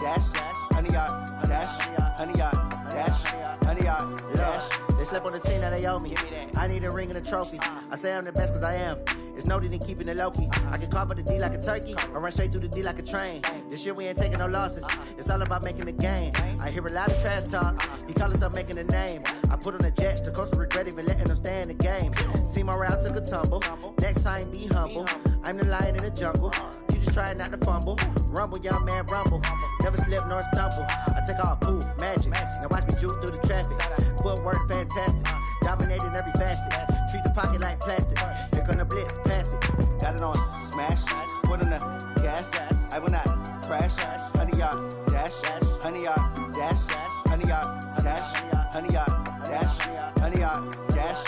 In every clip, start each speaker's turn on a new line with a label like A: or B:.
A: dash, 100 yard, dash, 100 yard, dash, 100 yard, dash. They slept on the team that they owe me. I need a ring and a trophy. I say I'm the best cause I am. It's no need in keeping it low-key. I can carve up the D like a turkey or run straight through the D like a train. This year we ain't taking no losses. It's all about making the game. I hear a lot of trash talk. He call himself making a name. I put on the Jets. The coach will regret even letting them stay in the game. Team morale took a tumble. Next time be humble. I'm the lion in the jungle. You just try not to fumble. Rumble, young man, rumble. Never slip nor stumble. I take off, poof, magic. Now watch me juke through the traffic. Footwork fantastic. Dominating every facet. Treat the pocket like plastic. Here come the blitz, pass it. Got it on smash. Put on the gas. I will not crash. 100 yard dash. 100 yard dash. 100 yard dash. 100 yard dash. 100 yard dash.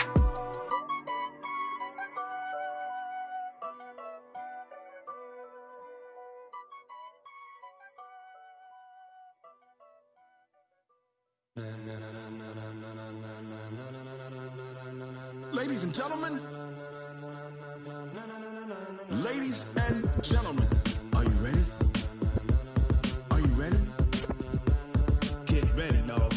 B: Ladies and gentlemen, are you ready? Are you ready?
C: Get ready, dog.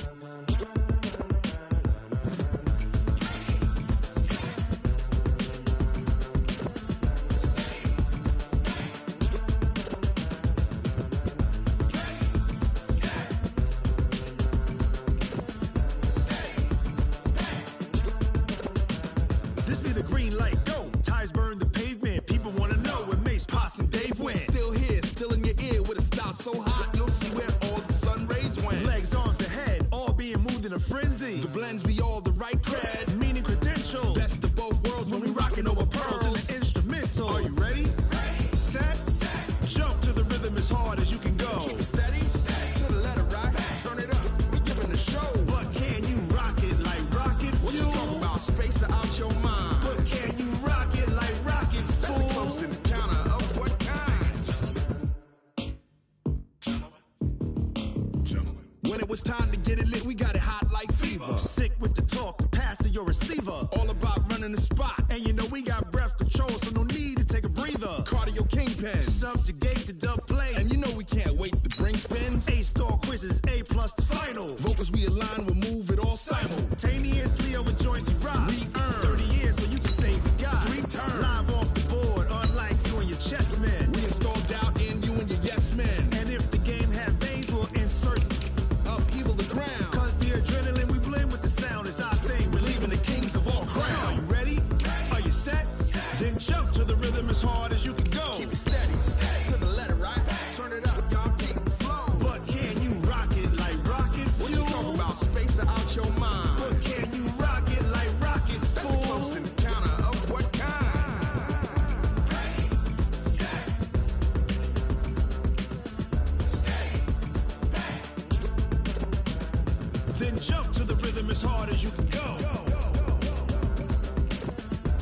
B: This be the green light, go. Tires burn the pavement. People want to know when Mace, Potts, and Dave went. Still here, still in your ear with a style so hot, you'll see where all the sun rays went. Legs, arms, and head, all being moved in a frenzy. The blends be all the right cred, meaning credentials. Best of both worlds when we rockin' over pearls in the instrumental. Are you ready? Set. Jump to the rhythm as hard as you can go. Keep it steady, to the letter right. Turn it up, we giving the show. But can you rock it like rocket fuel? What you talking about? Space out your mind. But can you rock it like rockets, fool? That's a close encounter of what kind? Gentlemen. When it was time to get it lit, we got it hot like fever. Sick with the talk, the pass to your receiver. All about running the spot. And you know we got breath control, so no need to take a breather. Cardio kingpin, subjugate the dub play. And you know we can't wait to bring spins. A-star quizzes, A+ the final. Vocals we align, we'll move it all simultaneously over joints we rock. We earn 30 years so you can say we got 3 turns. Live off the board, unlike you and your chess men. We installed doubt in you and your yes men. And if the game had veins, we'll insert upheaval the ground. Cause the adrenaline we blend with the sound is our thing. We're leaving the kings of all crowns. Are you ready? Are you set? Then jump to the rhythm as hard as you can go. Keep it steady, to the letter right. Turn it up, y'all keep the flow. But can you rock it like rocket fuel? What you talking about? Space out your mind. But can you rock it like rockets, fool? That's a close encounter of what kind? Then jump to the rhythm as hard as you can go.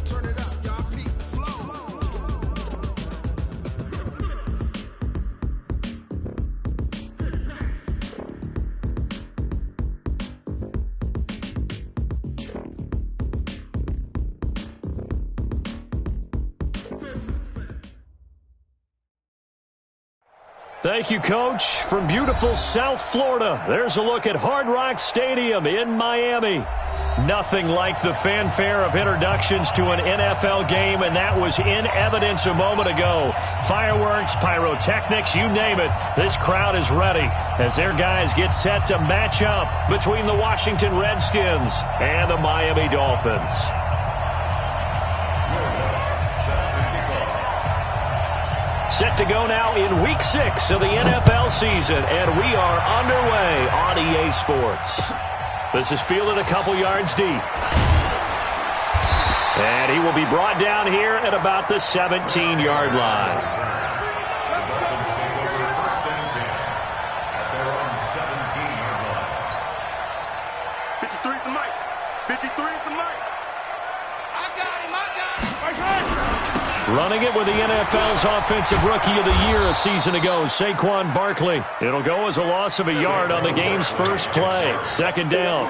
B: Turn it up, y'all keep the flow.
D: Thank you, Coach. From beautiful South Florida, there's a look at Hard Rock Stadium in Miami. Nothing like the fanfare of introductions to an NFL game, and that was in evidence a moment ago. Fireworks, pyrotechnics, you name it. This crowd is ready as their guys get set to match up between the Washington Redskins and the Miami Dolphins. Set to go now in Week 6 of the NFL season, and we are underway on EA Sports. This is fielded a couple yards deep. And he will be brought down here at about the 17-yard line.
B: I got him.
D: Running it with the NFL's Offensive Rookie of the Year a season ago, Saquon Barkley. It'll go as a loss of a yard on the game's first play. Second down.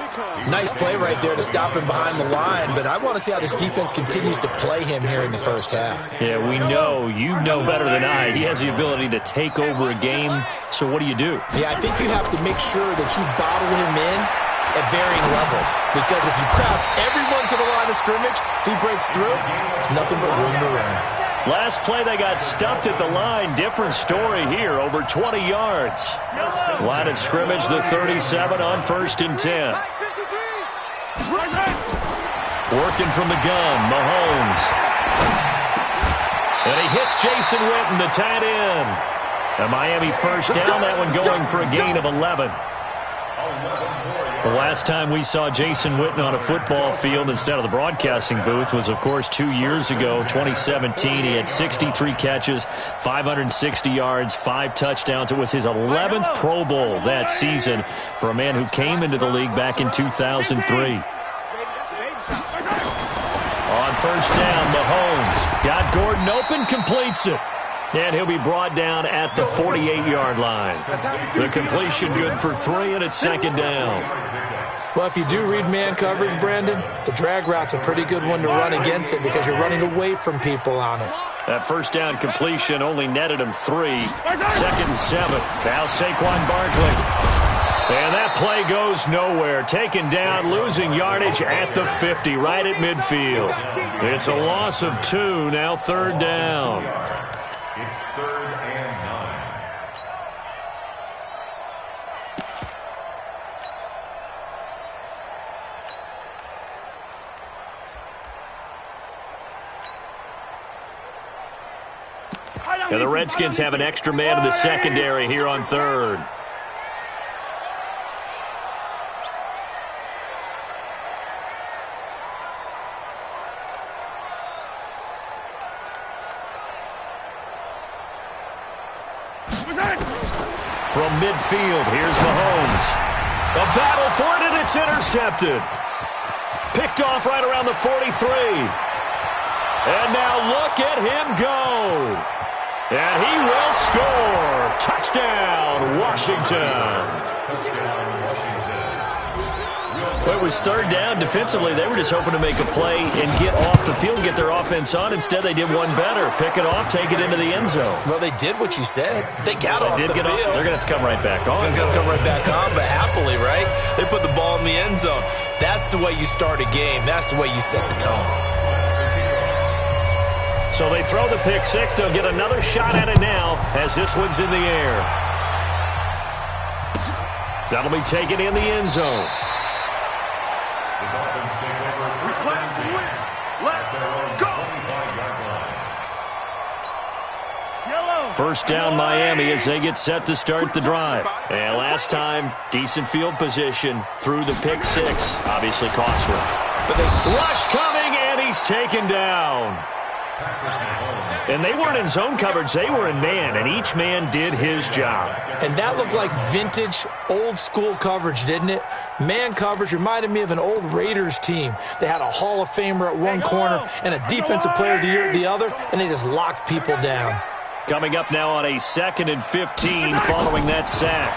E: Nice play right there to stop him behind the line, but I want to see how this defense continues to play him here in the first half.
D: Yeah, we know. You know better than I. He has the ability to take over a game, so what do you do?
E: Yeah, I think you have to make sure that you bottle him in at varying levels, because if you crowd everyone to the line of scrimmage, if he breaks through, there's nothing but room to run.
D: Last play, they got stuffed at the line. Different story here, over 20 yards. Line of scrimmage, the 37 on 1st and 10. Working from the gun, Mahomes. And he hits Jason Witten, the tight end. A Miami first down, that one going for a gain of 11. The last time we saw Jason Witten on a football field instead of the broadcasting booth was, of course, 2 years ago, 2017. He had 63 catches, 560 yards, 5 touchdowns. It was his 11th Pro Bowl that season for a man who came into the league back in 2003. On first down, Mahomes got Gordon open, completes it. And he'll be brought down at the 48-yard line. The completion good for 3, and it's second down.
E: Well, if you do read man coverage, Brandon, the drag route's a pretty good one to run against it because you're running away from people on it.
D: That first down completion only netted him 3. Second and 7. Now Saquon Barkley. And that play goes nowhere. Taken down, losing yardage at the 50, right at midfield. It's a loss of 2, now third down.
C: It's 3rd and 9.
D: And the Redskins have an extra man in the secondary here on 3rd. From midfield, here's Mahomes. A battle for it, and it's intercepted. Picked off right around the 43. And now look at him go. And he will score. Touchdown, Washington. Well, it was third down. Defensively, they were just hoping to make a play and get off the field, get their offense on. Instead, they did one better. Pick it off, take it into the end zone.
E: Well, they did what you said. They got off the field.
D: They're going to have to come right back on.
E: They're going to come right back on, but happily, right? They put the ball in the end zone. That's the way you start a game. That's the way you set the tone.
D: So they throw the pick 6. They'll get another shot at it now as this one's in the air. That'll be taken in the end zone.
C: The Dolphins take over first and 10 at their own 25-yard line.
D: First down Miami as they get set to start the drive. And last time, decent field position through the pick 6. Obviously cost one. But they rush coming, and he's taken down. And they weren't in zone coverage. They were in man, and each man did his job.
E: And that looked like vintage, old-school coverage, didn't it? Man coverage reminded me of an old Raiders team. They had a Hall of Famer at one corner and a Defensive Player of the Year at the other, and they just locked people down.
D: Coming up now on a 2nd and 15 following that sack.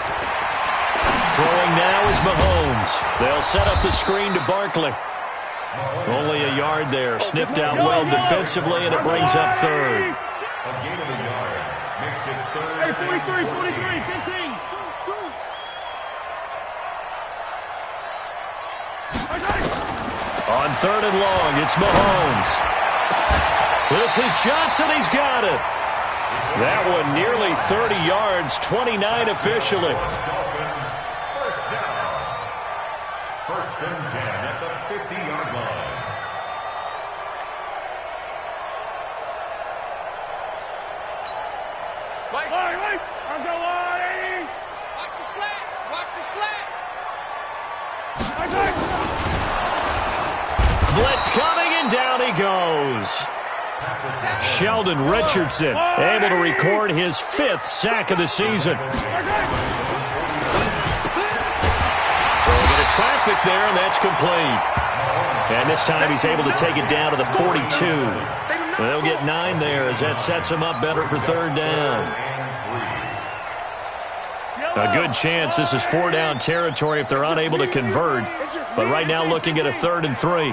D: Throwing now is Mahomes. They'll set up the screen to Barkley. Only a yard there. Sniffed out well defensively, and it brings up 3rd.
C: A gain of a yard makes it 3rd.
F: Hey, 43, 15.
D: On 3rd and long, it's Mahomes. This is Johnson. He's got it. That one nearly 30 yards, 29 officially.
C: Dolphins, first down. 1st and 10 at the 50-yard line.
F: Wait. I'll go wide.
G: Watch the slat.
D: Blitz coming, and down he goes. Sheldon Richardson able to record his 5th sack of the season. Throwing into traffic there, and that's complete. And this time he's able to take it down to the 42. They'll get 9 there as that sets them up better for third down. A good chance this is 4-down territory if they're unable to convert. But right now looking at a 3rd and 3.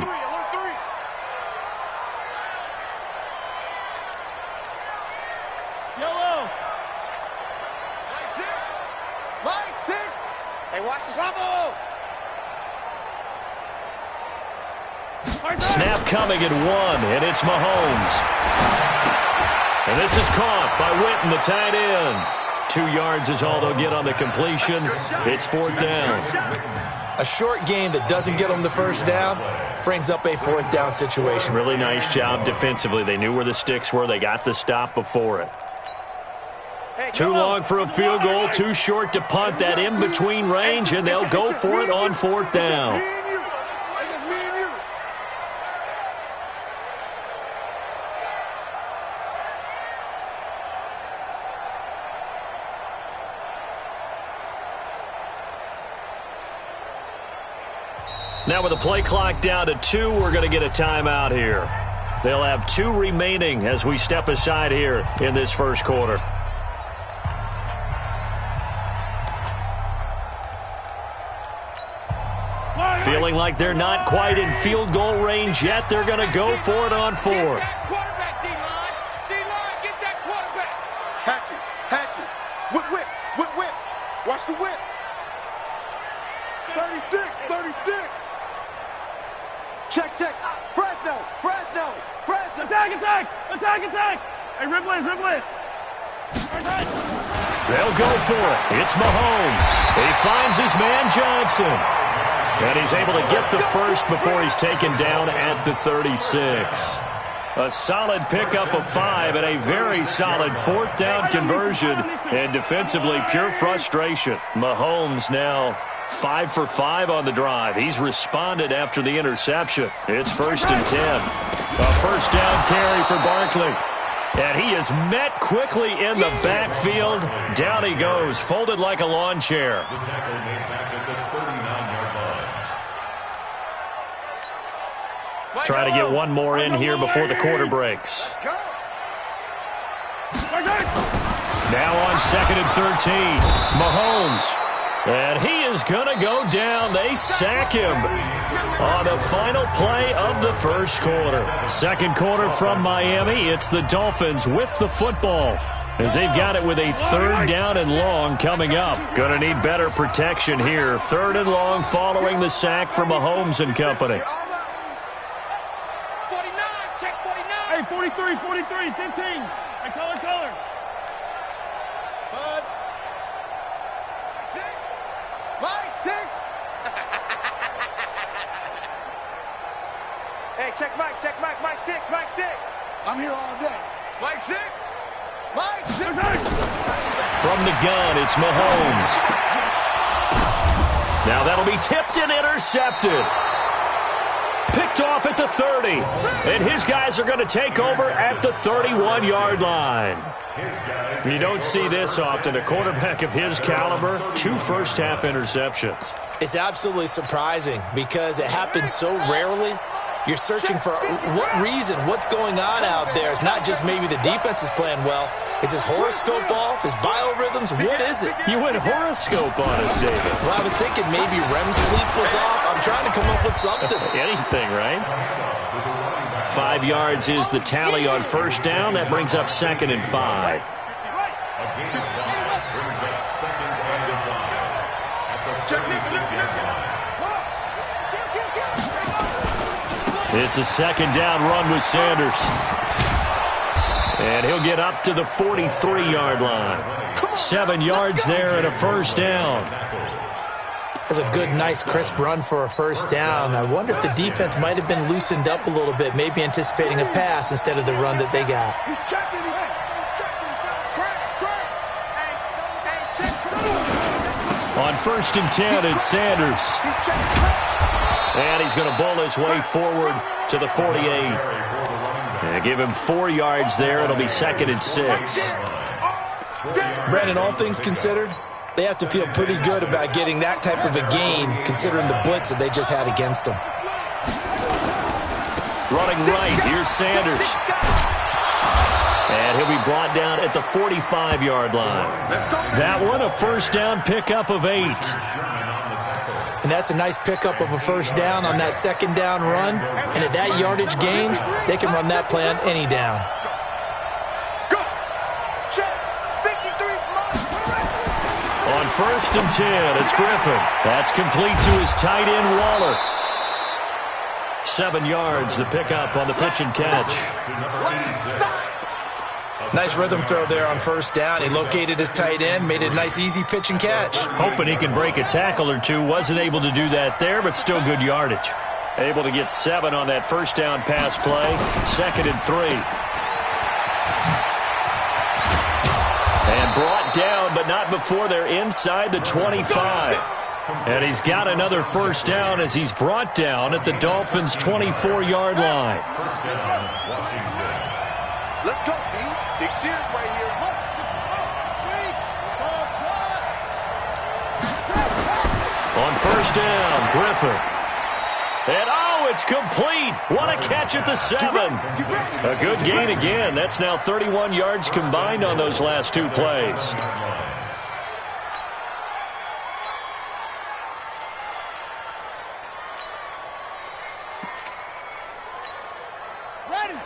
F: Yellow.
G: Mike 6. Hey, watch the trouble.
D: Snap coming at 1, and it's Mahomes. And this is caught by Witten, the tight end. 2 yards is all they'll get on the completion. It's 4th down.
E: A short game that doesn't get them the first down brings up a 4th down situation.
D: Really nice job defensively. They knew where the sticks were. They got the stop before it. Too long for a field goal, too short to punt. That in-between range, and they'll go for it on 4th down. Now with the play clock down to 2, we're going to get a timeout here. They'll have 2 remaining as we step aside here in this first quarter. Feeling like they're not quite in field goal range yet. They're going to go for it on 4th.
G: Quarterback, D-line. D-line, get that quarterback.
F: Hatchet. Whip. Watch the whip. 36. Check. Fresno. Attack. Hey, Ripley.
D: They'll go for it. It's Mahomes. He finds his man Johnson. And he's able to get the first before he's taken down at the 36. A solid pickup of 5 and a very solid 4th down conversion. And defensively, pure frustration. Mahomes now 5 for 5 on the drive. He's responded after the interception. It's 1st and 10. A first down carry for Barkley. And he is met quickly in the backfield. Down he goes, folded like a lawn chair.
C: The tackle made back at the 39-yard line.
D: Try to get one more in here before the quarter breaks. Now on 2nd and 13, Mahomes. And he is going to go down. They sack him on the final play of the first quarter. Second quarter from Miami. It's the Dolphins with the football as they've got it with a 3rd down and long coming up. Going to need better protection here. 3rd and long following the sack from Mahomes and company.
G: 49, check 49.
F: Hey, 43, 15. Hey, color.
G: Buzz. Mike 6.
F: Hey, check Mike. Mike 6. I'm here all day.
G: Mike 6.
D: From the gun, it's Mahomes. Now that'll be tipped and intercepted. Picked off at the 30. And his guys are going to take over at the 31-yard line. You don't see this often. A quarterback of his caliber, 2 first-half interceptions.
E: It's absolutely surprising because it happens so rarely. You're searching for what reason, what's going on out there. It's not just maybe the defense is playing well. Is his horoscope off? His biorhythms? What is it?
D: You went horoscope on us, David.
E: Well, I was thinking maybe REM sleep was off. I'm trying to come up with something.
D: Anything, right? 5 yards is the tally on first down. That brings up 2nd and 5. It's a 2nd down run with Sanders. And he'll get up to the 43-yard line. 7 yards there and a first down.
E: That's a good, nice, crisp run for a first down. I wonder if the defense might have been loosened up a little bit, maybe anticipating a pass instead of the run that they got.
D: On 1st and 10, it's Sanders. And he's going to bowl his way forward to the 48. And give him 4 yards there. It'll be 2nd and 6.
E: Brandon, all things considered, they have to feel pretty good about getting that type of a gain, considering the blitz that they just had against them.
D: Running right, here's Sanders. And he'll be brought down at the 45-yard line. That one, a first down pickup of 8.
E: And that's a nice pickup of a first down on that second down run. And at that yardage gain, they can run that play on any down.
D: On first and 10, it's Griffin. That's complete to his tight end, Waller. 7 yards, the pickup on the pitch and catch.
E: Nice rhythm throw there on first down. He located his tight end, made it a nice, easy pitch and catch.
D: Hoping he can break a tackle or two. Wasn't able to do that there, but still good yardage. Able to get 7 on that first down pass play. 2nd and 3. And brought down, but not before they're inside the 25. And he's got another first down as he's brought down at the Dolphins' 24-yard line.
C: First down, Washington.
F: Let's go, B. Big Sears right here.
D: On first down, Griffin. And it's complete. What a catch at the 7. A good gain again. That's now 31 yards combined on those last 2 plays.
F: Ready.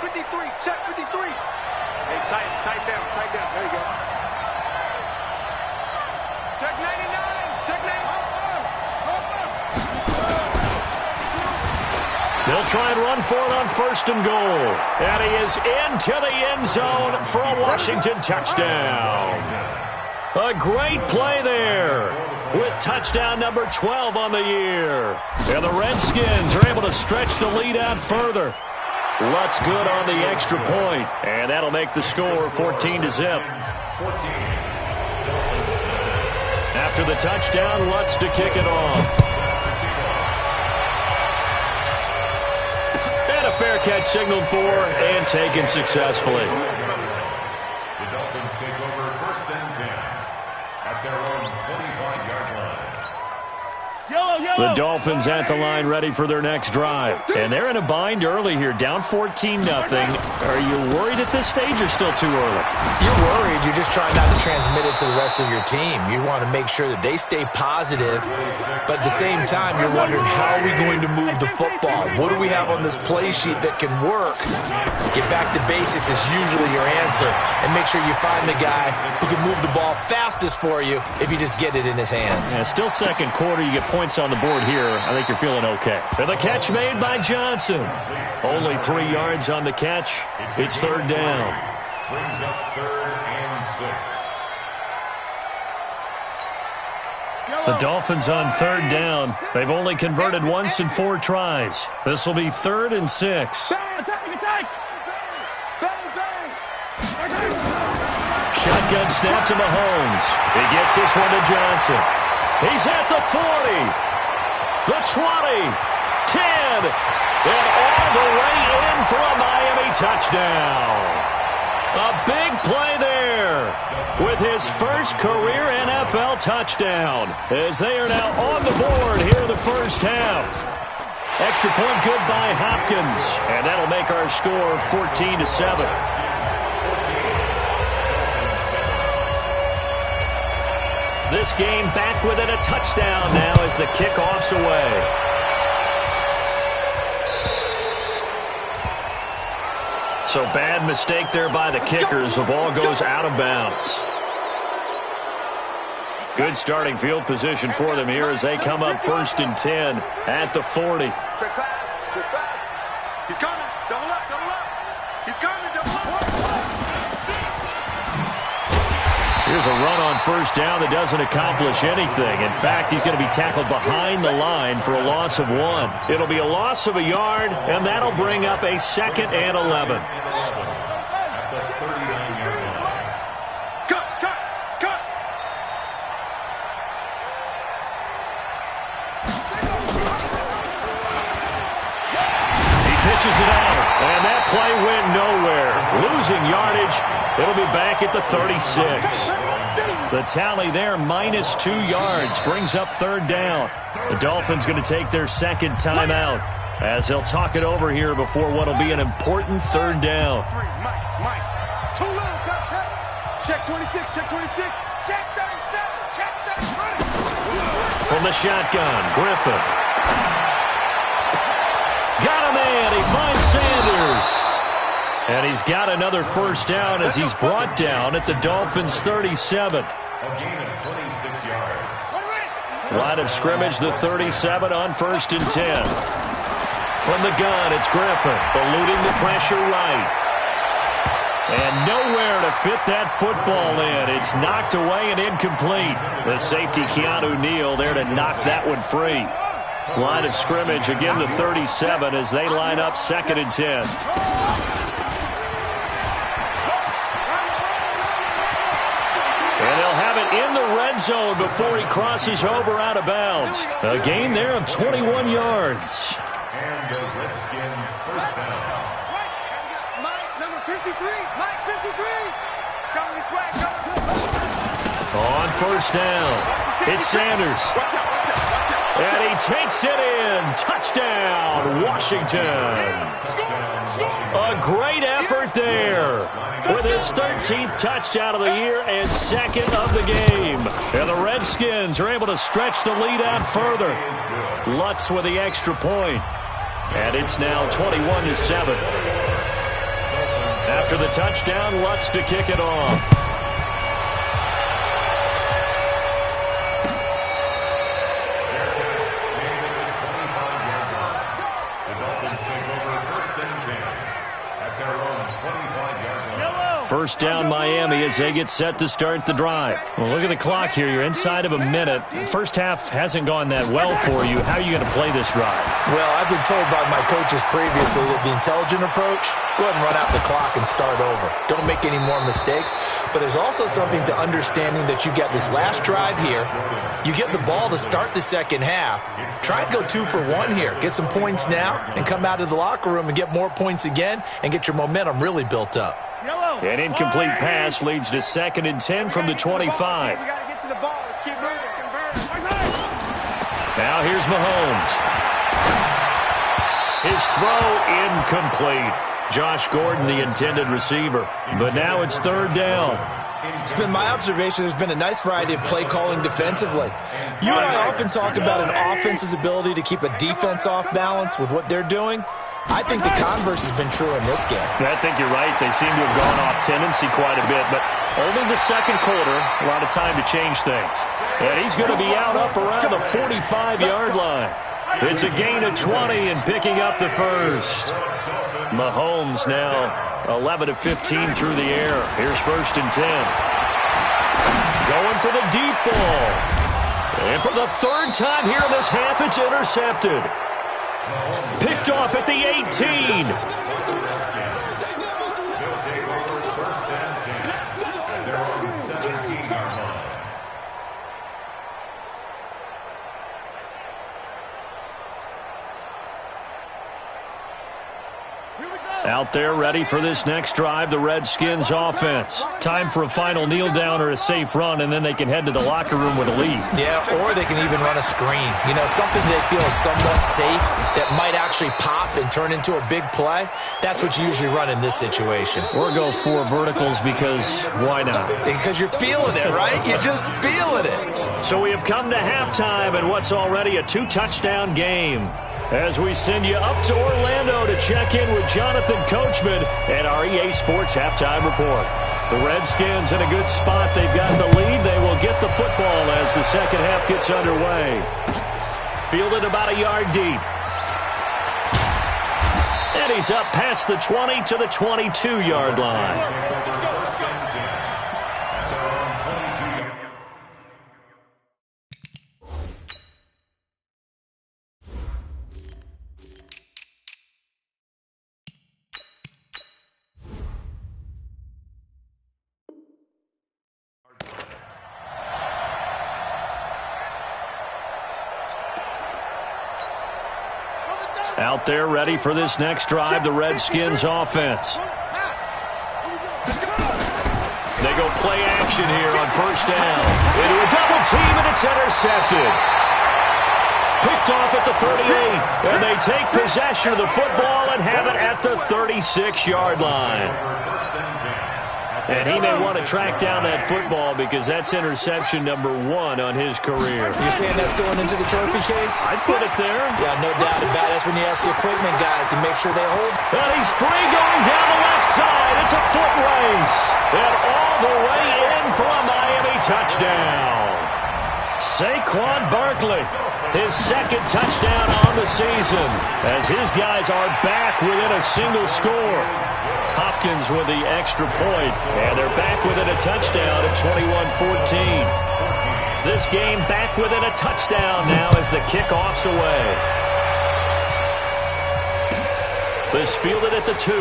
F: 53. Check 53. Hey, tight down. There you go. Check 99. Check 99.
D: They'll try and run for it on first and goal. And he is into the end zone for a Washington touchdown. A great play there with touchdown number 12 on the year. And the Redskins are able to stretch the lead out further. Lutz good on the extra point. And that'll make the score 14-0. After the touchdown, Lutz to kick it off. And a fair catch signaled for and taken successfully.
C: The Dolphins take over first and 10 at their own 25-yard line.
D: The Dolphins at the line ready for their next drive. And they're in a bind early here, down 14-0. Are you worried at this stage or still too early?
E: You're worried. You're just trying not to transmit it to the rest of your team. You want to make sure that they stay positive, but at the same time, you're wondering, how are we going to move the football? What do we have on this play sheet that can work? Get back to basics is usually your answer, and make sure you find the guy who can move the ball fastest for you if you just get it in his hands.
D: Yeah, still second quarter. You get points on the board here. I think you're feeling okay. And the catch made by Johnson. Only 3 yards on the catch. It's third down.
C: Brings up 3rd and 6.
D: The Dolphins on third down. They've only converted once in 4 tries. This will be 3rd and 6. Shotgun snap to Mahomes. He gets this one to Johnson. He's at the 40, the 20, 10, and all the way in for a Miami touchdown. A big play there with his first career NFL touchdown as they are now on the board here in the first half. Extra point good by Hopkins, and that'll make our score 14-7. This game back within a touchdown now as the kickoff's away. So bad mistake there by the kickers. The ball goes out of bounds. Good starting field position for them here as they come up 1st and 10 at the 40.
F: Trick pass. He's coming. Double up. He's coming. Double up.
D: Here's a run on first down that doesn't accomplish anything. In fact, he's going to be tackled behind the line for a loss of 1. It'll be a loss of a yard, and that'll bring up a 2nd and 11.
C: At the 39-yard line.
F: Cut.
D: He pitches it out, and that play went nowhere. Losing yardage. It'll be back at the 36. The tally there, -2 yards, brings up 3rd down. The Dolphins going to take their 2nd timeout as they'll talk it over here before what will be an important 3rd down.
F: Mike. Too low. Check 26. Check 26. Check 37. Check 33.
D: From the shotgun, Griffin. Got a man. He finds Sanders. And he's got another first down as he's brought down at the Dolphins' 37.
C: A gain of 26 yards.
D: Line of scrimmage, the 37 on 1st and 10. From the gun, it's Griffin, eluding the pressure right. And nowhere to fit that football in. It's knocked away and incomplete. The safety, Keanu Neal, there to knock that one free. Line of scrimmage, again the 37 as they line up 2nd and 10. And they'll have it in the red zone before he crosses over out of bounds. A gain there of 21 yards.
C: And the Redskin first down.
F: Mike, number 53. Mike, 53. It's coming this way.
D: On 1st down, it's Sanders. And he takes it in. Touchdown, Washington. A great effort there with his 13th touchdown of the year and 2nd of the game. And the Redskins are able to stretch the lead out further. Lutz with the extra point. And it's now 21-7. After the touchdown, Lutz to kick it off. First down, Miami, as they get set to start the drive. Well, look at the clock here. You're inside of a minute. First half hasn't gone that well for you. How are you going to play this drive?
E: Well, I've been told by my coaches previously that the intelligent approach, go ahead and run out the clock and start over. Don't make any more mistakes. But there's also something to understanding that you get this last drive here. You get the ball to start the second half. Try and go 2 for 1 here. Get some points now and come out of the locker room and get more points again and get your momentum really built up.
D: An incomplete pass leads to 2nd and 10 from the 25.
F: We got to get to the ball. Let's keep moving.
D: Now here's Mahomes. His throw incomplete. Josh Gordon, the intended receiver. But now it's 3rd down.
E: It's been my observation there's been a nice variety of play calling defensively. You and I often talk about an offense's ability to keep a defense off balance with what they're doing. I think the converse has been true in this game.
D: I think you're right. They seem to have gone off tendency quite a bit, but only the second quarter, a lot of time to change things. And he's going to be out up around the 45-yard line. It's a gain of 20 and picking up the first. Mahomes now 11 of 15 through the air. Here's 1st and 10. Going for the deep ball. And for the 3rd time here in this half, it's intercepted. Picked off at the 18. Out there ready for this next drive, the Redskins offense. Time for a final kneel down or a safe run, and then they can head to the locker room with a lead.
E: Yeah, or they can even run a screen. You know, something they feel is somewhat safe that might actually pop and turn into a big play. That's what you usually run in this situation.
D: Or go 4 verticals because why not?
E: Because you're feeling it, right? You're just feeling it.
D: So we have come to halftime in what's already a 2-touchdown game. As we send you up to Orlando to check in with Jonathan Coachman and our EA Sports Halftime Report. The Redskins in a good spot. They've got the lead. They will get the football as the second half gets underway. Fielded about a yard deep. And he's up past the 20 to the 22-yard line. Out there ready for this next drive, the Redskins offense. They go play action here on 1st down. Into a double team, and it's intercepted. Picked off at the 38, and they take possession of the football and have it at the 36-yard line. And he may want to track down that football because that's interception number 1 on his career.
E: You're saying that's going into the trophy case?
D: I'd put it there.
E: Yeah, no doubt about it. That's when you ask the equipment guys to make sure they hold.
D: And he's free going down the left side. It's a foot race. And all the way in for a Miami touchdown. Saquon Barkley, his second touchdown on the season, as his guys are back within a single score. Hopkins with the extra point, and they're back within a touchdown at 21-14. This game back within a touchdown now as the kickoff's away. This fielded at the 2.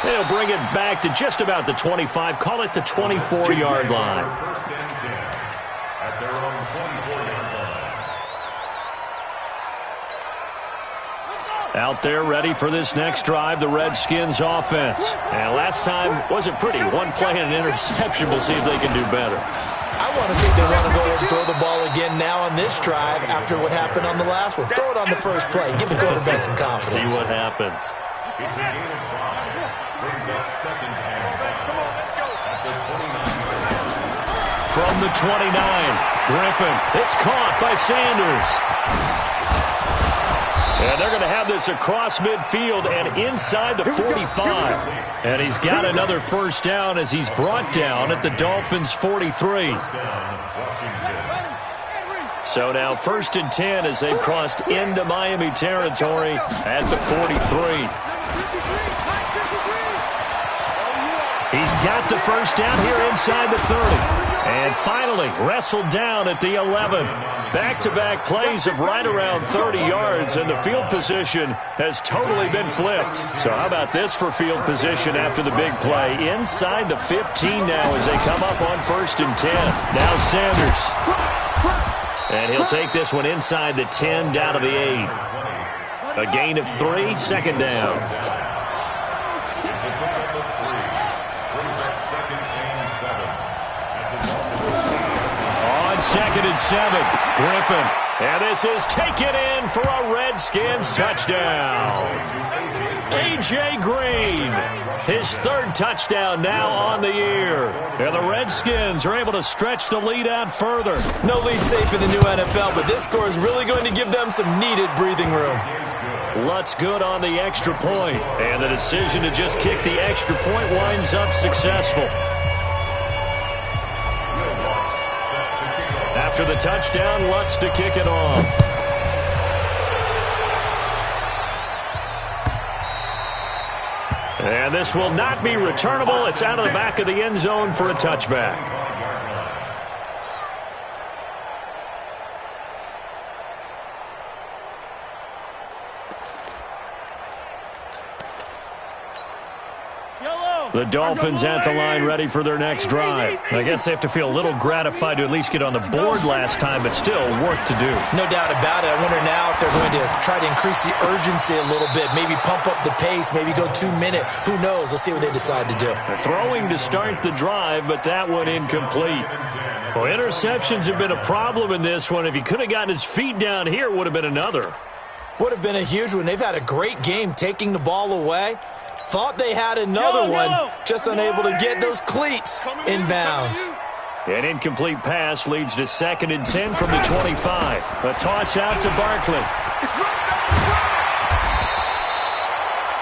D: They'll bring it back to just about the 25, call it the 24-yard line.
C: First and 10 at their own 24-yard line.
D: Out there ready for this next drive, the Redskins offense. And last time wasn't pretty. One play and an interception. We'll see if they can do better.
E: I want to see if they want to go ahead and throw the ball again now on this drive after what happened on the last one. Throw it on the first play. Give the quarterback some confidence.
D: See what happens.
C: It's a gain of 5. Brings up second and 5.
F: Come on, let's go.
C: At the 29.
D: From the 29, Griffin. It's caught by Sanders. And they're going to have this across midfield and inside the 45. And he's got another first down as he's brought down at the Dolphins' 43. So now 1st and 10 as they've crossed into Miami territory at the 43. He's got the first down here inside the 30. And finally wrestled down at the 11. Back-to-back plays of right around 30 yards, and the field position has totally been flipped. So how about this for field position after the big play? Inside the 15 now as they come up on 1st and 10. Now Sanders. And he'll take this one inside the 10 down to the 8. A gain of 3, second down. On 2nd and 7, Griffin. And this is taken in for a Redskins touchdown. A.J. Green, his 3rd touchdown now on the year. And the Redskins are able to stretch the lead out further.
E: No lead safe in the new NFL, but this score is really going to give them some needed breathing room.
D: Lutz good on the extra point. And the decision to just kick the extra point winds up successful. After the touchdown, Lutz to kick it off. And this will not be returnable. It's out of the back of the end zone for a touchback. The Dolphins at the line ready for their next drive. I guess they have to feel a little gratified to at least get on the board last time, but still work to do.
E: No doubt about it. I wonder now if they're going to try to increase the urgency a little bit, maybe pump up the pace, maybe go 2-minute. Who knows? Let's see what they decide to do.
D: They're throwing to start the drive, but that one incomplete. Well, interceptions have been a problem in this one. If he could have gotten his feet down here, it would have been another.
E: Would have been a huge one. They've had a great game taking the ball away. Thought they had another one, just unable to get those cleats in bounds.
D: An incomplete pass leads to 2nd and 10 from the 25. A toss out to Barkley.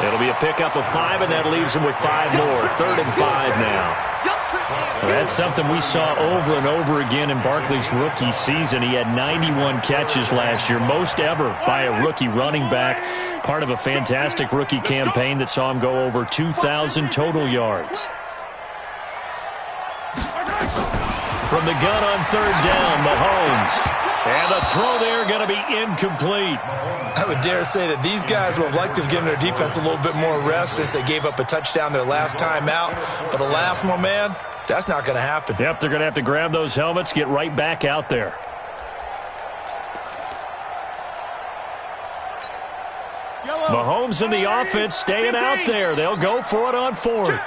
D: It'll be a pickup of 5, and that leaves him with 5 more. 3rd and 5 now. Well, that's something we saw over and over again in Barkley's rookie season. He had 91 catches last year, most ever by a rookie running back. Part of a fantastic rookie campaign that saw him go over 2,000 total yards. From the gun on 3rd down, Mahomes. And the throw there going to be incomplete.
E: I would dare say that these guys would have liked to have given their defense a little bit more rest since they gave up a touchdown their last time out. But alas, my man, that's not going to happen.
D: Yep, they're going to have to grab those helmets, get right back out there. Mahomes and the offense staying out there. They'll go for it on 4th.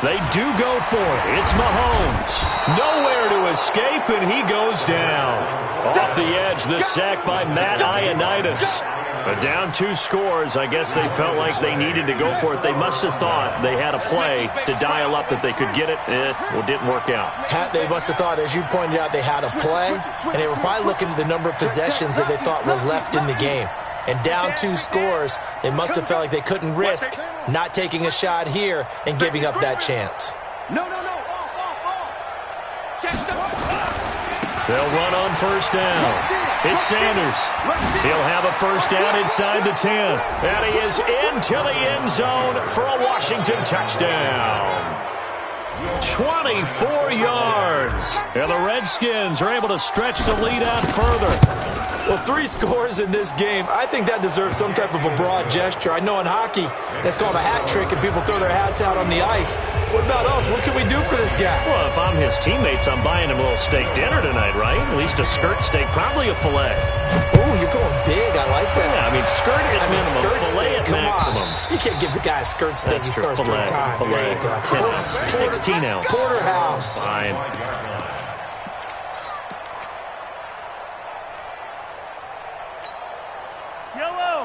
D: They do go for it. It's Mahomes. Nowhere to escape, and he goes down. Off the edge, the sack by Matt Ioannidis. But down 2 scores, I guess they felt like they needed to go for it. They must have thought they had a play to dial up that they could get it. Well, it didn't work out.
E: They must have thought, as you pointed out, they had a play, and they were probably looking at the number of possessions that they thought were left in the game. And down 2 scores, they must have felt like they couldn't risk not taking a shot here and giving up that chance.
F: No.
D: They'll run on first down. It's Sanders. He'll have a first down inside the 10. And he is into the end zone for a Washington touchdown. 24 yards. And the Redskins are able to stretch the lead out further.
E: Well, 3 scores in this game, I think that deserves some type of a broad gesture. I know in hockey, that's called a hat trick, and people throw their hats out on the ice. What about us? What can we do for this guy?
D: Well, if I'm his teammates, I'm buying him a little steak dinner tonight, right? At least a skirt steak, probably a filet.
E: Oh, you're going big. I like that.
D: Yeah, I mean, skirt at minimum,
E: skirt
D: filet
E: steak,
D: at
E: come
D: maximum.
E: on. You can't give the guy a skirt steak. He scores 3 times.
D: Filet, 10 ounce, 16 ounce.
E: Porterhouse.
D: Fine.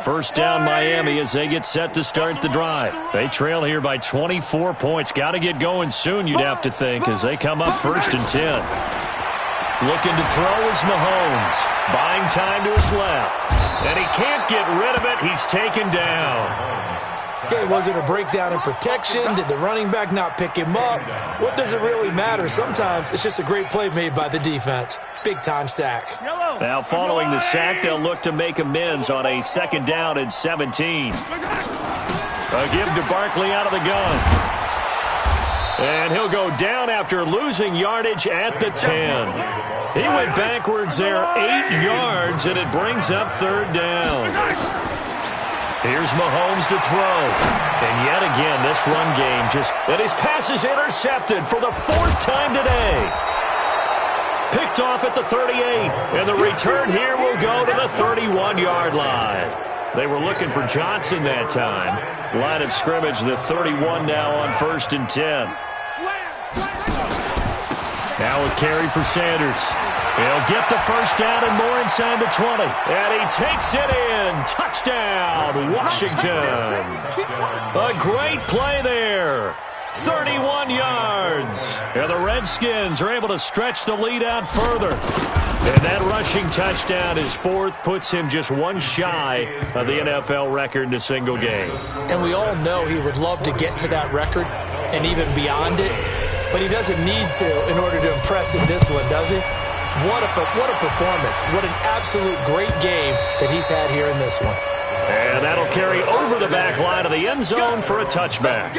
D: First down Miami as they get set to start the drive. They trail here by 24 points. Got to get going soon, you'd have to think, as they come up first and 10. Looking to throw is Mahomes. Buying time to his left. And he can't get rid of it. He's taken down.
E: Okay, was it a breakdown in protection? Did the running back not pick him up? What does it really matter? Sometimes it's just a great play made by the defense. Big-time sack.
D: Now, following the sack, they'll look to make amends on a second down and 17. A give to Barkley out of the gun. And he'll go down after losing yardage at the 10. He went backwards there 8 yards, and it brings up third down. Here's Mahomes to throw. And yet again, this run game and his pass is intercepted for the 4th time today. Picked off at the 38. And the return here will go to the 31-yard line. They were looking for Johnson that time. Line of scrimmage, the 31 now on first and 10. Now a carry for Sanders. He'll get the first down and more inside the 20. And he takes it in. Touchdown, Washington. A great play there. 31 yards. And the Redskins are able to stretch the lead out further. And that rushing touchdown, his 4th, puts him just 1 shy of the NFL record in a single game.
E: And we all know he would love to get to that record and even beyond it. But he doesn't need to in order to impress in this one, does he? What a performance. What an absolute great game that he's had here in this one.
D: And that'll carry over the back line of the end zone for a touchback.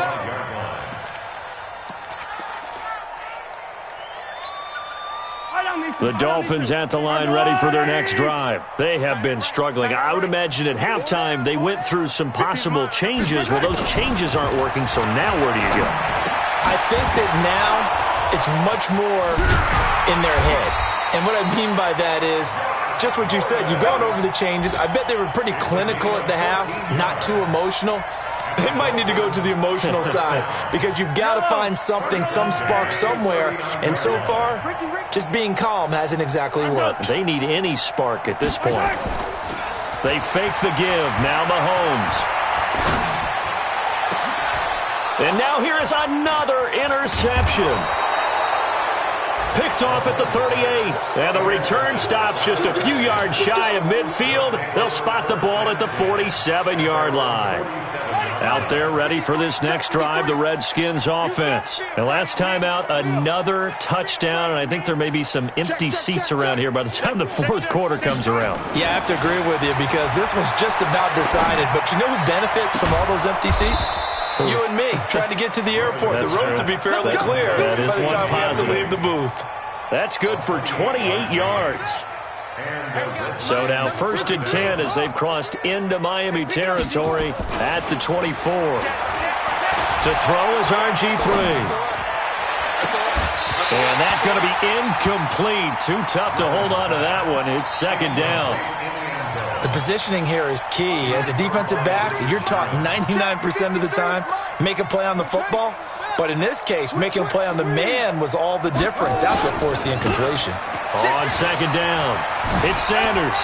D: The Dolphins at the line ready for their next drive. They have been struggling. I would imagine at halftime they went through some possible changes. Well, those changes aren't working, so now where do you go?
E: I think that now it's much more in their head. And what I mean by that is just what you said. You've gone over the changes. I bet they were pretty clinical at the half, not too emotional. They might need to go to the emotional side because you've got to find something, some spark somewhere. And so far, just being calm hasn't exactly worked.
D: They need any spark at this point. They fake the give. Now Mahomes. And now here is another interception. Picked off at the 38. And the return stops just a few yards shy of midfield. They'll spot the ball at the 47-yard line. Out there ready for this next drive, the Redskins offense. And last time out, another touchdown. And I think there may be some empty seats around here by the time the 4th quarter comes around.
E: Yeah, I have to agree with you because this one's just about decided. But you know who benefits from all those empty seats? You and me, trying to get to the airport.
D: That's
E: the road
D: true.
E: to be fairly clear
D: by the time
E: we have to leave the booth.
D: That's good for 28 yards. So now first and 10 as they've crossed into Miami territory at the 24. To throw is RG3. And that's going to be incomplete. Too tough to hold on to that one. It's second down.
E: The positioning here is key. As a defensive back, you're taught 99% of the time, make a play on the football. But in this case, making a play on the man was all the difference. That's what forced the incompletion.
D: On second down, it's Sanders.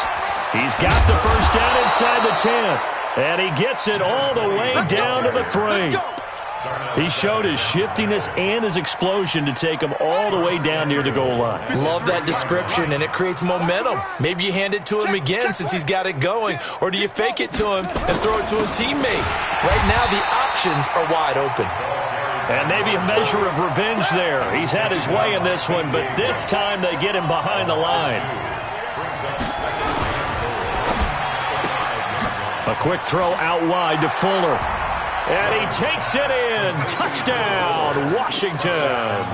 D: He's got the first down inside the 10, and he gets it all the way down to the 3. He showed his shiftiness and his explosion to take him all the way down near the goal line.
E: Love that description, and it creates momentum. Maybe you hand it to him again since he's got it going, or do you fake it to him and throw it to a teammate? Right now, the options are wide open.
D: And maybe a measure of revenge there. He's had his way in this one, but this time they get him behind the line. A quick throw out wide to Fuller. And he takes it in. Touchdown, Washington.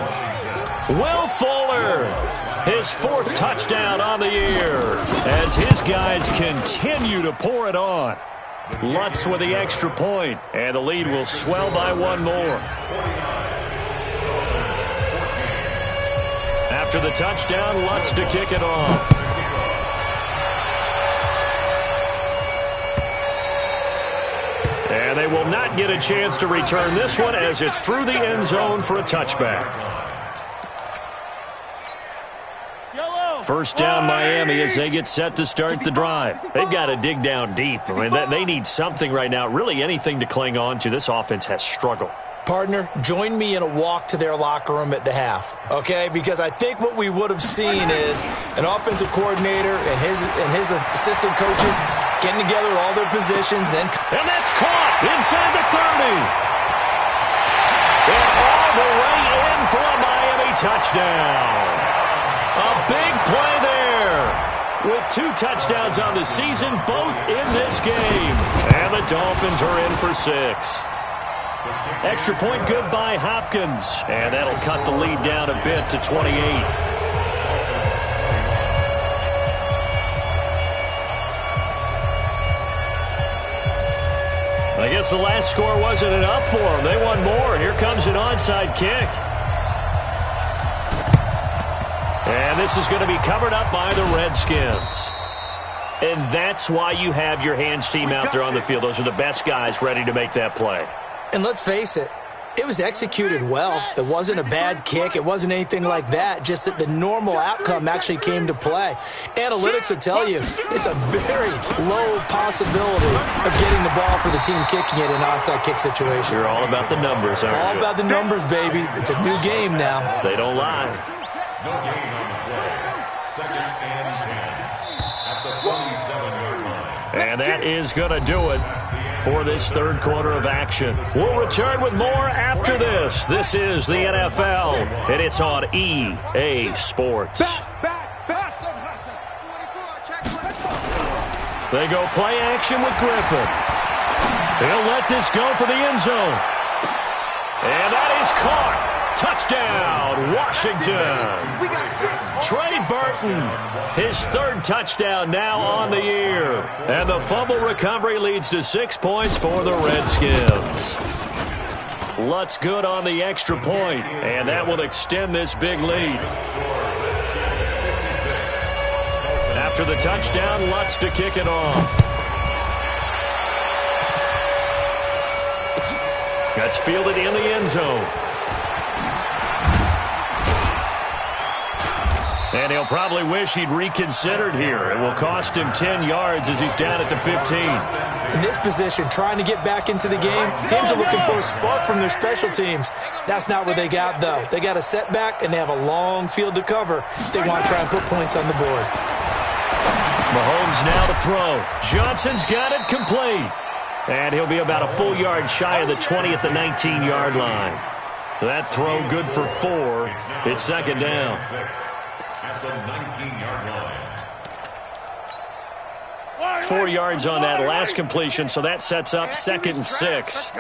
D: Will Fuller, his 4th touchdown on the year as his guys continue to pour it on. Lutz with the extra point, and the lead will swell by 1 more. After the touchdown, Lutz to kick it off. And they will not get a chance to return this one as it's through the end zone for a touchback. First down Miami as they get set to start the drive. They've got to dig down deep. I mean, they need something right now, really anything to cling on to. This offense has struggled.
E: Partner, join me in a walk to their locker room at the half, okay? Because I think what we would have seen is an offensive coordinator and his assistant coaches getting together with all their positions.
D: And that's caught inside the 30. And all the way in for a Miami touchdown. A big play there. With 2 touchdowns on the season, both in this game. And the Dolphins are in for 6. Extra point good by Hopkins. And that'll cut the lead down a bit to 28. I guess the last score wasn't enough for them. They won more. Here comes an onside kick. And this is going to be covered up by the Redskins. And that's why you have your hands team out there on the field. Those are the best guys ready to make that play.
E: And let's face it, it was executed well. It wasn't a bad kick. It wasn't anything like that. Just that the normal outcome actually came to play. Analytics will tell you it's a very low possibility of getting the ball for the team kicking it in an onside kick situation.
D: You're all about the numbers, aren't you?
E: All about the numbers, baby. It's a new game now.
D: They don't lie.
C: No gain on the play. 2nd and 10 at the 47-yard line.
D: And that is going to do it for this 3rd quarter of action. We'll return with more after this. This is the NFL, and it's on EA Sports. They go play action with Griffin. He'll let this go for the end zone. And that is caught. Touchdown, Washington. Trey Burton, his 3rd touchdown now on the year. And the fumble recovery leads to 6 points for the Redskins. Lutz good on the extra point, and that will extend this big lead. After the touchdown, Lutz to kick it off. That's fielded in the end zone. And he'll probably wish he'd reconsidered here. It will cost him 10 yards as he's down at the 15.
E: In this position, trying to get back into the game, teams are looking for a spark from their special teams. That's not what they got, though. They got a setback, and they have a long field to cover if they want to try and put points on the board.
D: Mahomes now to throw. Johnson's got it complete. And he'll be about a full yard shy of the 20 at the 19-yard line. That throw good for 4. It's 2nd down.
C: At the 19-yard line.
D: 4 yards on that last completion, so that sets up 2nd and 6.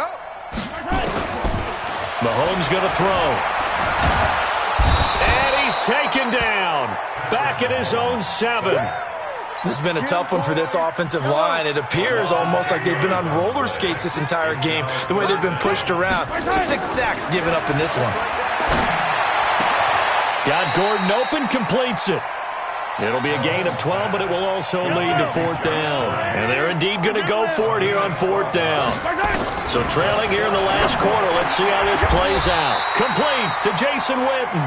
D: Mahomes going to throw. And he's taken down. Back at his own 7.
E: This has been a tough one for this offensive line. It appears almost like they've been on roller skates this entire game, the way they've been pushed around. 6 sacks given up in this one.
D: Got Gordon open, completes it. It'll be a gain of 12, but it will also lead to 4th down. And they're indeed going to go for it here on 4th down. So trailing here in the last quarter. Let's see how this plays out. Complete to Jason Witten.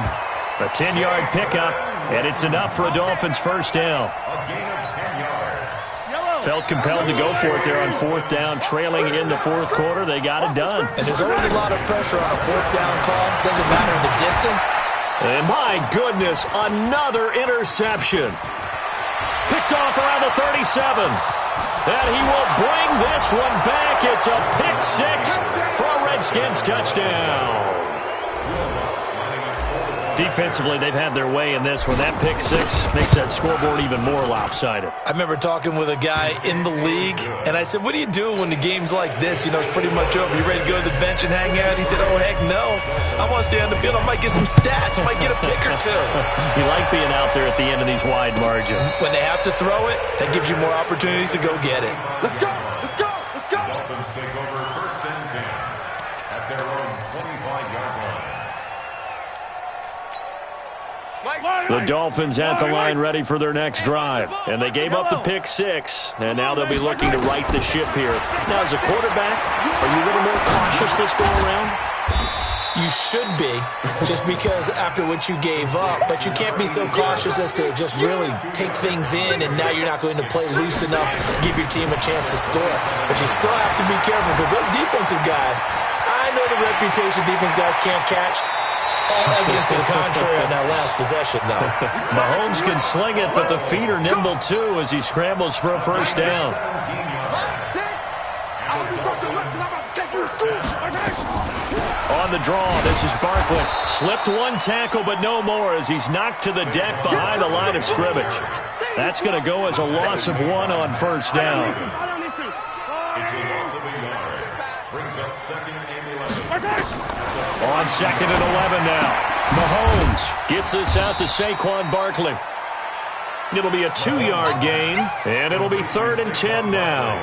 D: A 10-yard pickup, and it's enough for a Dolphins first down.
C: A gain of 10 yards.
D: Felt compelled to go for it there on fourth down, trailing in the fourth quarter. They got it done.
E: And there's always a lot of pressure on a fourth down call. Doesn't matter the distance.
D: And my goodness, another interception. Picked off around the 37. And he will bring this one back. It's a pick six for a Redskins touchdown. Defensively, they've had their way in this one. That pick six makes that scoreboard even more lopsided.
E: I remember talking with a guy in the league, and I said, what do you do when the game's like this? You know, it's pretty much over. You ready to go to the bench and hang out? He said, oh, heck no. I want to stay on the field. I might get some stats. I might get a pick or two.
D: You like being out there at the end of these wide margins.
E: When they have to throw it, that gives you more opportunities to go get it.
F: Let's go! Let's go! Let's go!
C: Dolphins take over first and 10 at their own 25-yard line.
D: The Dolphins at the line ready for their next drive. And they gave up the pick six, and now they'll be looking to right the ship here. Now, as a quarterback, are you a little more cautious this go around?
E: You should be, just because after what you gave up, but you can't be so cautious as to just really take things in, and now you're not going to play loose enough to give your team a chance to score. But you still have to be careful, because those defensive guys, I know the reputation defense guys can't catch. All evidence to the contrary on that last possession, though.
D: Mahomes can sling it, but the feet are nimble, too, as he scrambles for a first down. On the draw, this is Barkley. Slipped one tackle, but no more, as he's knocked to the deck behind the line of scrimmage. That's going to go as a loss of one on first down.
C: It's a loss of a yard. Brings up second and 11.
D: On second and 11 now. Mahomes gets this out to Saquon Barkley. It'll be a 2-yard gain, and it'll be third and 10 now.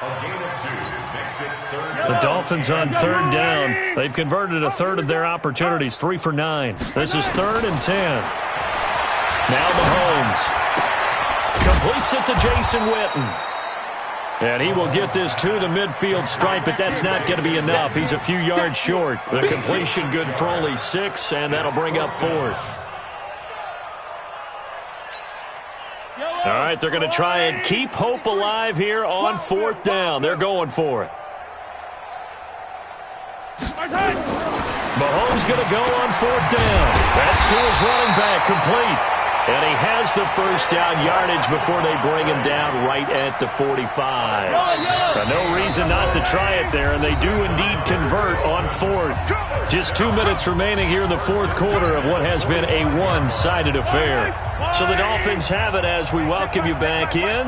C: A gain of 2 makes it third down.
D: The Dolphins on third down. They've converted a third of their opportunities, 3 for 9. This is third and 10. Now Mahomes completes it to Jason Witten. And he will get this to the midfield stripe, but that's not going to be enough. He's a few yards short. The completion good for only 6, and that'll bring up fourth. All right, they're going to try and keep hope alive here on fourth down. They're going for it. Mahomes going to go on fourth down. That's to his running back, complete. And he has the first down yardage before they bring him down right at the 45. Now, no reason not to try it there, and they do indeed convert on fourth. Just 2 minutes remaining here in the fourth quarter of what has been a one-sided affair. So the Dolphins have it as we welcome you back in.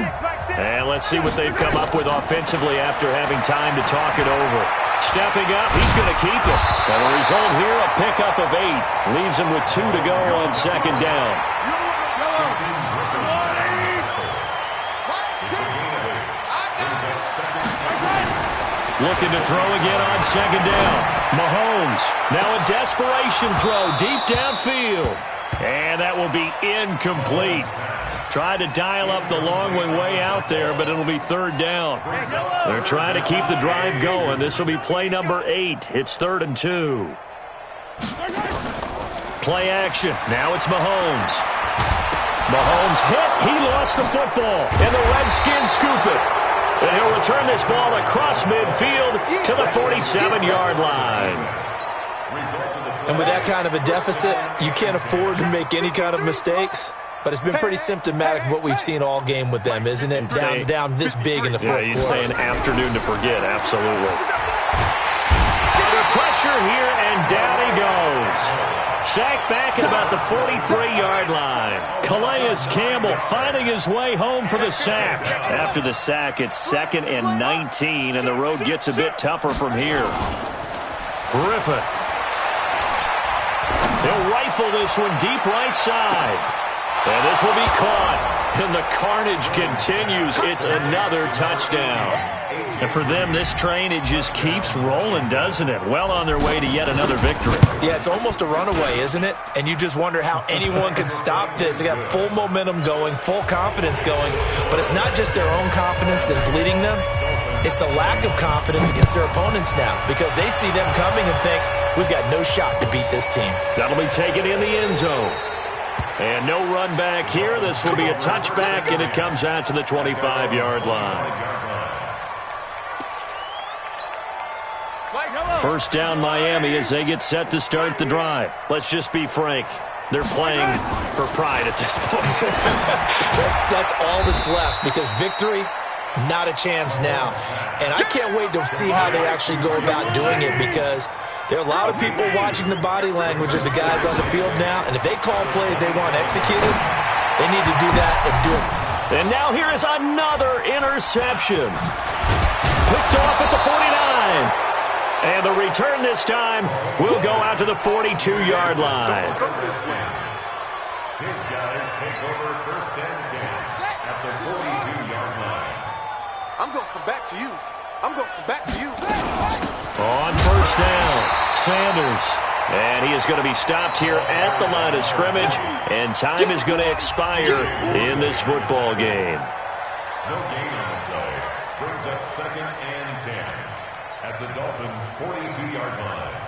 D: And let's see what they've come up with offensively after having time to talk it over. Stepping up, he's going to keep it. And the result here, a pickup of 8. Leaves him with 2 to go on second down. Looking to throw again on second down. Mahomes, now a desperation throw deep downfield. And that will be incomplete. Tried to dial up the long way out there, but it'll be third down. They're trying to keep the drive going. This will be play number 8. It's third and 2. Play action. Now it's Mahomes. Mahomes hit. He lost the football. And the Redskins scoop it. And he'll return this ball across midfield to the 47-yard line.
E: And with that kind of a deficit, you can't afford to make any kind of mistakes. But it's been pretty symptomatic of what we've seen all game with them, isn't it? Down this big in the fourth quarter.
D: Yeah, you'd say an afternoon to forget, absolutely. Under pressure here, and down he goes. Sacked back at about the 43-yard line. Calais Campbell finding his way home for the sack. After the sack, it's second and 19, and the road gets a bit tougher from here. Griffin. He'll rifle this one deep right side. And this will be caught. And the carnage continues. It's another touchdown. And for them, this train, it just keeps rolling, doesn't it? Well on their way to yet another victory.
E: Yeah, it's almost a runaway, isn't it? And you just wonder how anyone could stop this. They got full momentum going, full confidence going. But it's not just their own confidence that's leading them. It's the lack of confidence against their opponents now because they see them coming and think, we've got no shot to beat this team.
D: That'll be taken in the end zone. And no run back here. This will be a touchback, and it comes out to the 25-yard line. First down Miami as they get set to start the drive. Let's just be frank. They're playing for pride at this point.
E: That's all that's left because victory, not a chance now. And I can't wait to see how they actually go about doing it because there are a lot of people watching the body language of the guys on the field now. And if they call plays they want executed, they need to do that and do it.
D: And now here is another interception. Picked off at the 49. And the return this time will go out to the 42-yard line.
C: His guys take over first and 10 at the 42-yard line.
F: I'm going to come back to you. I'm going to come back to you.
D: On first down, Sanders. And he is going to be stopped here at the line of scrimmage. And time is going to expire in this football game.
C: No gain on the play. Brings up second and 10 at the Dolphins' 42-yard line.